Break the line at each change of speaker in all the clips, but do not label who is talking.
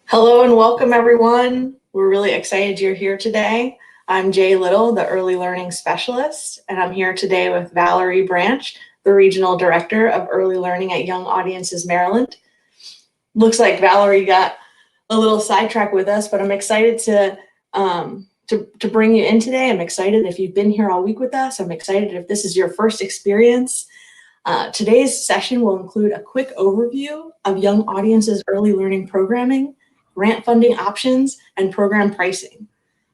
Hello and welcome, everyone. We're really excited you're here today. I'm Jay Little, the Early Learning Specialist, and I'm here today with Valerie Branch, the Regional Director of Early Learning at Young Audiences Maryland. Looks like Valerie got a little sidetracked with us, but I'm excited to bring you in today. I'm excited if you've been here all week with us. I'm excited if this is your first experience. Today's session will include a quick overview of Young Audiences Early Learning programming, grant funding options, and program pricing.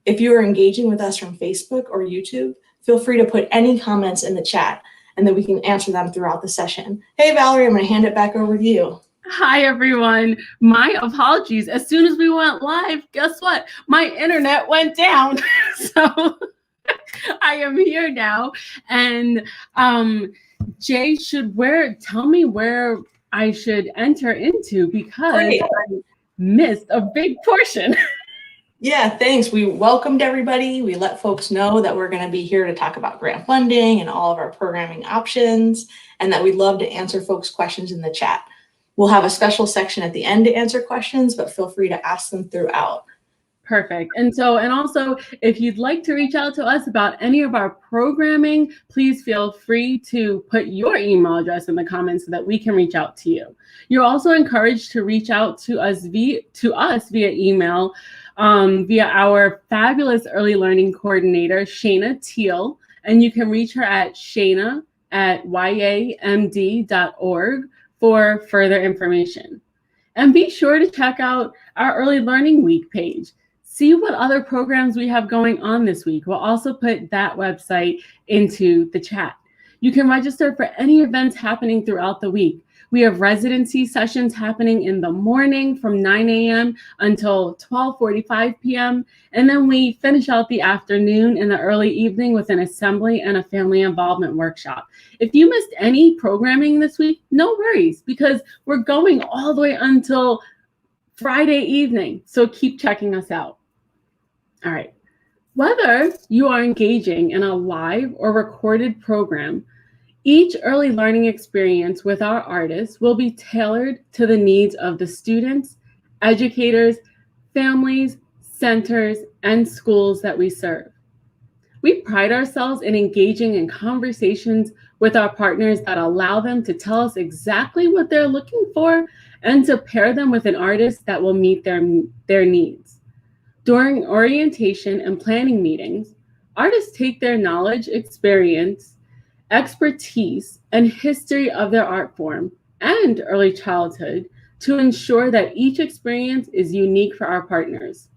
If you are engaging with us from Facebook or YouTube, feel free to put any comments in the chat and then we can answer them throughout the session. Hey, Valerie, I'm going to hand it back over to you.
Hi, everyone. My apologies. As soon as we went live, guess what? My internet went down. So I am here now. And Jay, tell me where I should enter into because
Great.
I missed a big portion.
Yeah, thanks. We welcomed everybody. We let folks know that we're going to be here to talk about grant funding and all of our programming options, and that we'd love to answer folks' questions in the chat. We'll have a special section at the end to answer questions, but feel free to ask them throughout.
Perfect. And also, if you'd like to reach out to us about any of our programming, please feel free to put your email address in the comments so that we can reach out to you. You're also encouraged to reach out to us via email, via our fabulous early learning coordinator, Shayna Teal, and you can reach her at shayna@yamd.org for further information. And be sure to check out our Early Learning Week page. See what other programs we have going on this week. We'll also put that website into the chat. You can register for any events happening throughout the week. We have residency sessions happening in the morning from 9 a.m. until 12:45 p.m. And then we finish out the afternoon and the early evening with an assembly and a family involvement workshop. If you missed any programming this week, no worries, because we're going all the way until Friday evening. So keep checking us out. All right. Whether you are engaging in a live or recorded program, each early learning experience with our artists will be tailored to the needs of the students, educators, families, centers, and schools that we serve. We pride ourselves in engaging in conversations with our partners that allow them to tell us exactly what they're looking for and to pair them with an artist that will meet their needs. During orientation and planning meetings, artists take their knowledge, experience, expertise, and history of their art form and early childhood to ensure that each experience is unique for our partners.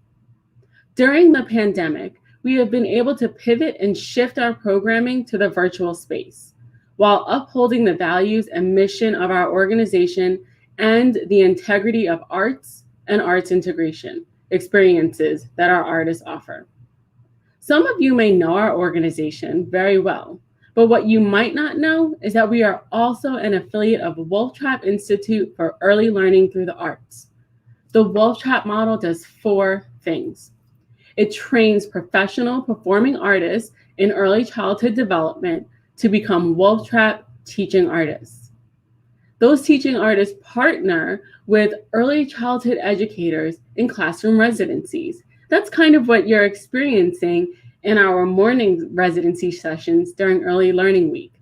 During the pandemic, we have been able to pivot and shift our programming to the virtual space while upholding the values and mission of our organization and the integrity of arts and arts integration experiences that our artists offer. Some of you may know our organization very well, but what you might not know is that we are also an affiliate of Wolf Trap Institute for Early Learning Through the Arts. The Wolf Trap model does 4 things. It trains professional performing artists in early childhood development to become Wolf Trap teaching artists. Those teaching artists partner with early childhood educators in classroom residencies. That's kind of what you're experiencing in our morning residency sessions during Early Learning Week.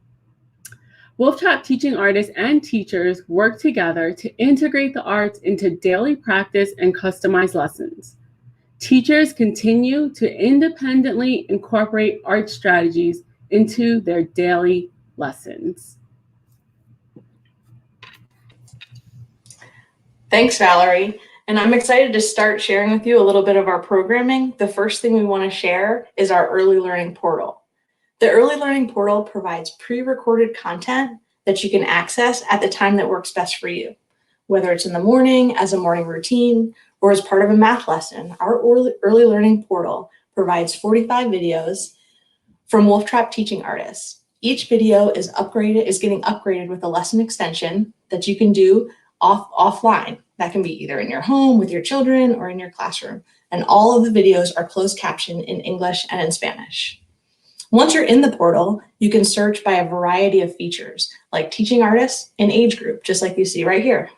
Wolf Trap teaching artists and teachers work together to integrate the arts into daily practice and customized lessons. Teachers continue to independently incorporate art strategies into their daily lessons.
Thanks, Valerie. And I'm excited to start sharing with you a little bit of our programming. The first thing we want to share is our early learning portal. The Early Learning Portal provides pre-recorded content that you can access at the time that works best for you. Whether it's in the morning, as a morning routine, or as part of a math lesson, our Early Learning Portal provides 45 videos from Wolf Trap teaching artists. Each video is getting upgraded with a lesson extension that you can do offline. That can be either in your home with your children or in your classroom. And all of the videos are closed captioned in English and in Spanish. Once you're in the portal, you can search by a variety of features like teaching artists and age group, just like you see right here.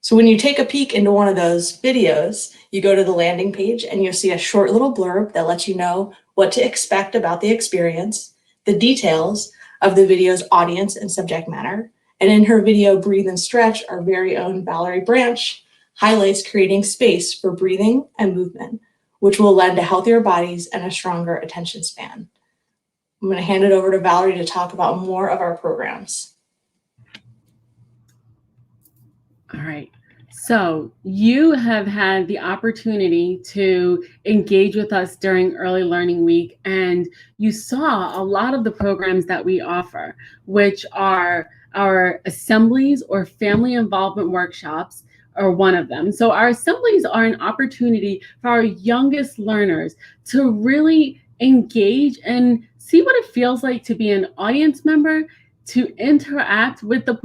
So when you take a peek into one of those videos, you go to the landing page and you'll see a short little blurb that lets you know what to expect about the experience, the details of the video's audience and subject matter. And in her video, Breathe and Stretch, our very own Valerie Branch highlights creating space for breathing and movement, which will lend to healthier bodies and a stronger attention span. I'm going to hand it over to Valerie to talk about more of our programs.
All right. So you have had the opportunity to engage with us during Early Learning Week, and you saw a lot of the programs that we offer, which are our assemblies or family involvement workshops, or one of them. So our assemblies are an opportunity for our youngest learners to really engage and see what it feels like to be an audience member, to interact with the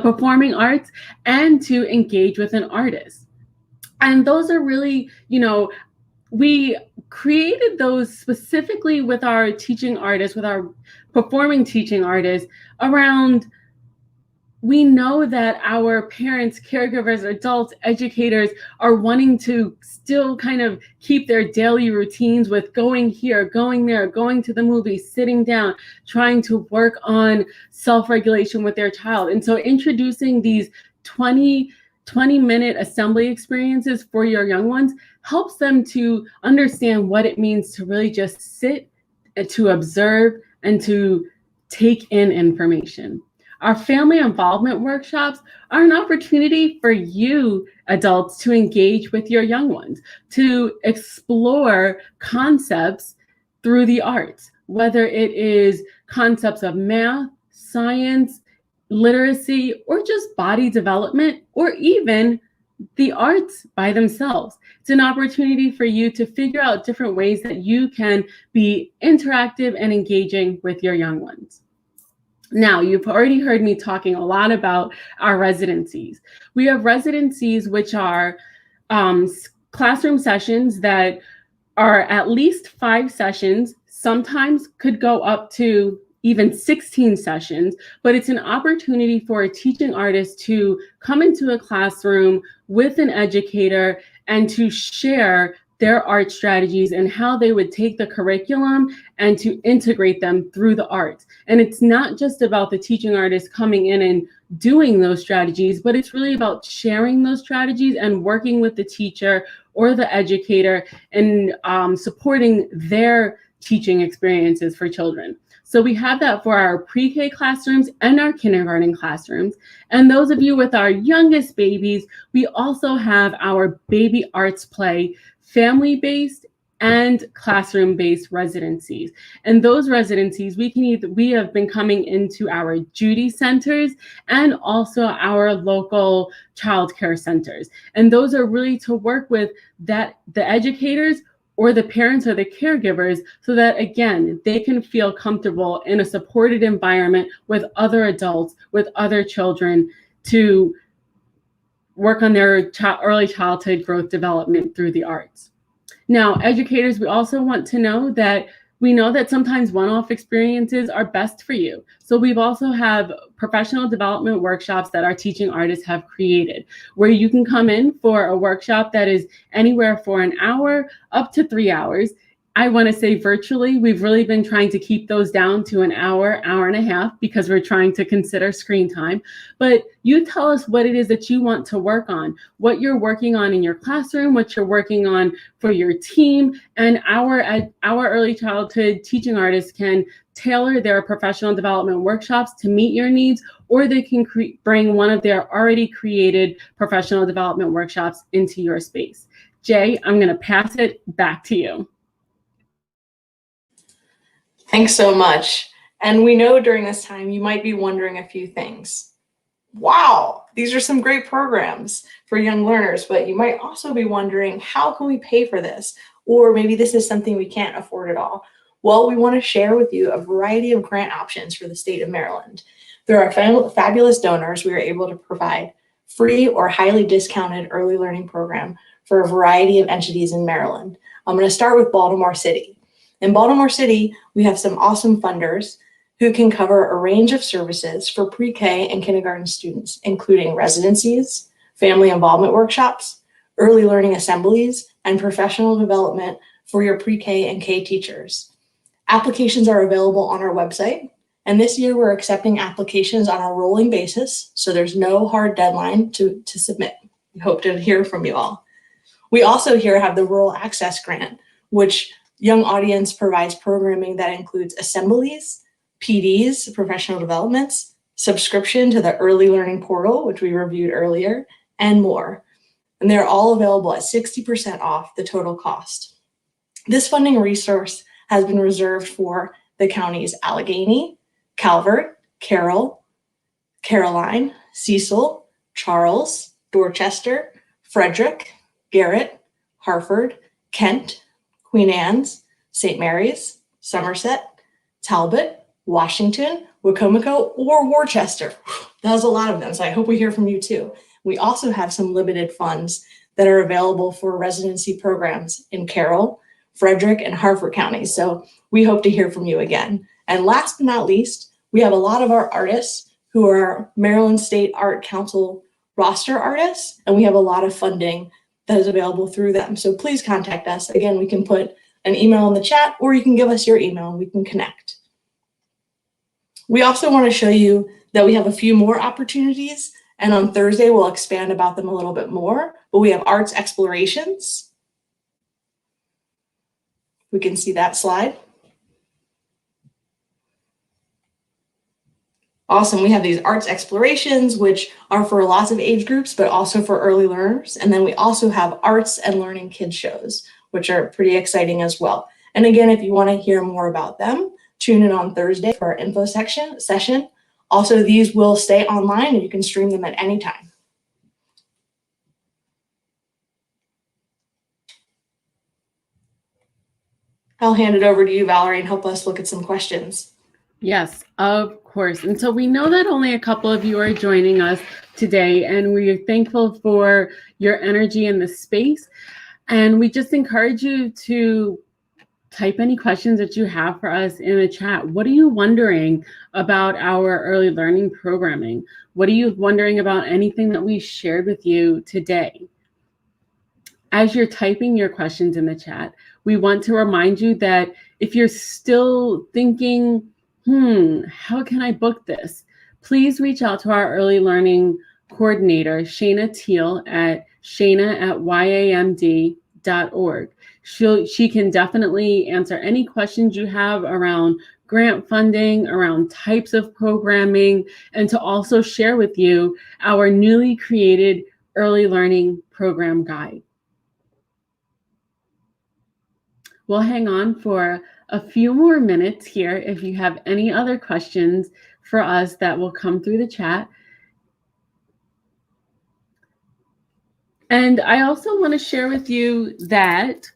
performing arts, and to engage with an artist. And those are really, we created those specifically with our teaching artists, with our performing teaching artists around. We know that our parents, caregivers, adults, educators are wanting to still kind of keep their daily routines with going here, going there, going to the movies, sitting down, trying to work on self-regulation with their child. And so introducing these 20-minute assembly experiences for your young ones helps them to understand what it means to really just sit and to observe and to take in information. Our family involvement workshops are an opportunity for you adults to engage with your young ones, to explore concepts through the arts, whether it is concepts of math, science, literacy, or just body development, or even the arts by themselves. It's an opportunity for you to figure out different ways that you can be interactive and engaging with your young ones. Now, you've already heard me talking a lot about our residencies. We have residencies which are classroom sessions that are at least 5 sessions, sometimes could go up to even 16 sessions, but it's an opportunity for a teaching artist to come into a classroom with an educator and to share their art strategies and how they would take the curriculum and to integrate them through the arts. And it's not just about the teaching artist coming in and doing those strategies, but it's really about sharing those strategies and working with the teacher or the educator and supporting their teaching experiences for children. So we have that for our pre-K classrooms and our kindergarten classrooms. And those of you with our youngest babies, we also have our baby arts play, family-based and classroom-based residencies. And those residencies, we have been coming into our Judy centers and also our local childcare centers. And those are really to work with the educators or the parents or the caregivers so that, again, they can feel comfortable in a supported environment with other adults, with other children, to work on their early childhood growth development through the arts. Now, educators, we also want to know that we know that sometimes one-off experiences are best for you. So we've also have professional development workshops that our teaching artists have created, where you can come in for a workshop that is anywhere for an hour up to 3 hours. I want to say virtually, we've really been trying to keep those down to an hour, hour and a half, because we're trying to consider screen time. But you tell us what it is that you want to work on, what you're working on in your classroom, what you're working on for your team, and our early childhood teaching artists can tailor their professional development workshops to meet your needs, or they can bring one of their already created professional development workshops into your space. Jay, I'm going to pass it back to you.
Thanks so much. And we know during this time you might be wondering a few things. Wow, these are some great programs for young learners, but you might also be wondering, how can we pay for this? Or maybe this is something we can't afford at all. Well, we want to share with you a variety of grant options for the state of Maryland. Through our fabulous donors, we are able to provide free or highly discounted early learning program for a variety of entities in Maryland. I'm going to start with Baltimore City. In Baltimore City, we have some awesome funders who can cover a range of services for pre-K and kindergarten students, including residencies, family involvement workshops, early learning assemblies, and professional development for your pre-K and K teachers. Applications are available on our website, and this year we're accepting applications on a rolling basis, so there's no hard deadline to submit. We hope to hear from you all. We also here have the Rural Access Grant, which Young Audience provides programming that includes assemblies, PDs, professional developments, subscription to the early learning portal, which we reviewed earlier, and more. And they're all available at 60% off the total cost. This funding resource has been reserved for the counties Allegheny, Calvert, Carroll, Caroline, Cecil, Charles, Dorchester, Frederick, Garrett, Hartford, Kent, Queen Anne's, St. Mary's, Somerset, Talbot, Washington, Wicomico, or Worcester. That was a lot of them, so I hope we hear from you too. We also have some limited funds that are available for residency programs in Carroll, Frederick, and Hartford counties, so we hope to hear from you again. And last but not least, we have a lot of our artists who are Maryland State Art Council roster artists, and we have a lot of funding that is available through them. So please contact us. Again, we can put an email in the chat, or you can give us your email and we can connect. We also want to show you that we have a few more opportunities, and on Thursday we'll expand about them a little bit more, but we have arts explorations. We can see that slide. Awesome, we have these arts explorations, which are for lots of age groups, but also for early learners. And then we also have arts and learning kids shows, which are pretty exciting as well. And again, if you want to hear more about them, tune in on Thursday for our info session. Also, these will stay online and you can stream them at any time. I'll hand it over to you, Valerie, and help us look at some questions.
Yes, of course. And so we know that only a couple of you are joining us today, and we are thankful for your energy in the space. And we just encourage you to type any questions that you have for us in the chat. What are you wondering about our early learning programming? What are you wondering about anything that we shared with you today? As you're typing your questions in the chat, we want to remind you that if you're still thinking, how can I book this? Please reach out to our early learning coordinator, Shayna Teal, at shayna@yamd.org. She can definitely answer any questions you have around grant funding, around types of programming, and to also share with you our newly created early learning program guide. We'll hang on for a few more minutes here if you have any other questions for us that will come through the chat. And I also want to share with you that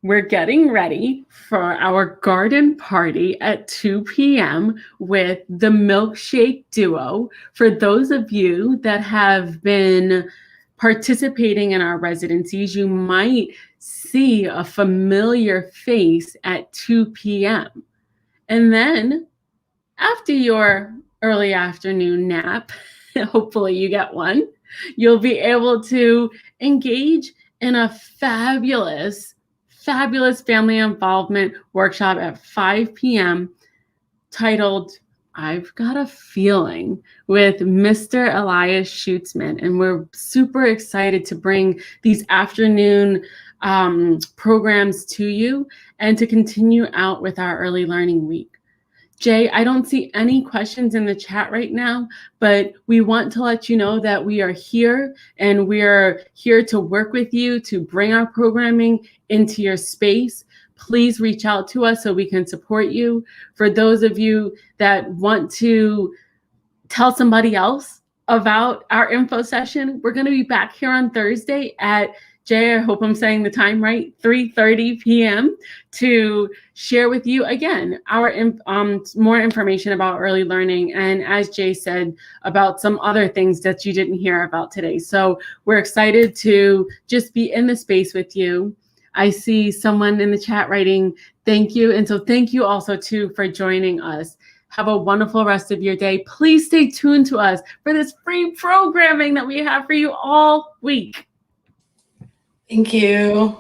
we're getting ready for our garden party at 2 p.m. with the Milkshake Duo. For those of you that have been participating in our residencies, you might see a familiar face at 2 p.m. And then after your early afternoon nap, hopefully you get one, you'll be able to engage in a fabulous family involvement workshop at 5 p.m. titled I've Got a Feeling with Mr. Elias Schutzman. And we're super excited to bring these afternoon programs to you and to continue out with our early learning week. Jay, I don't see any questions in the chat right now, but we want to let you know that we are here and we're here to work with you to bring our programming into your space. please reach out to us so we can support you. For those of you that want to tell somebody else about our info session, we're going to be back here on Thursday at, Jay, I hope I'm saying the time right, 3:30 p.m. to share with you again our more information about early learning, and as Jay said, about some other things that you didn't hear about today. So we're excited to just be in the space with you. I see someone in the chat writing thank you, and so thank you also too for joining us. Have a wonderful rest of your day. Please stay tuned to us for this free programming that we have for you all week.
Thank you.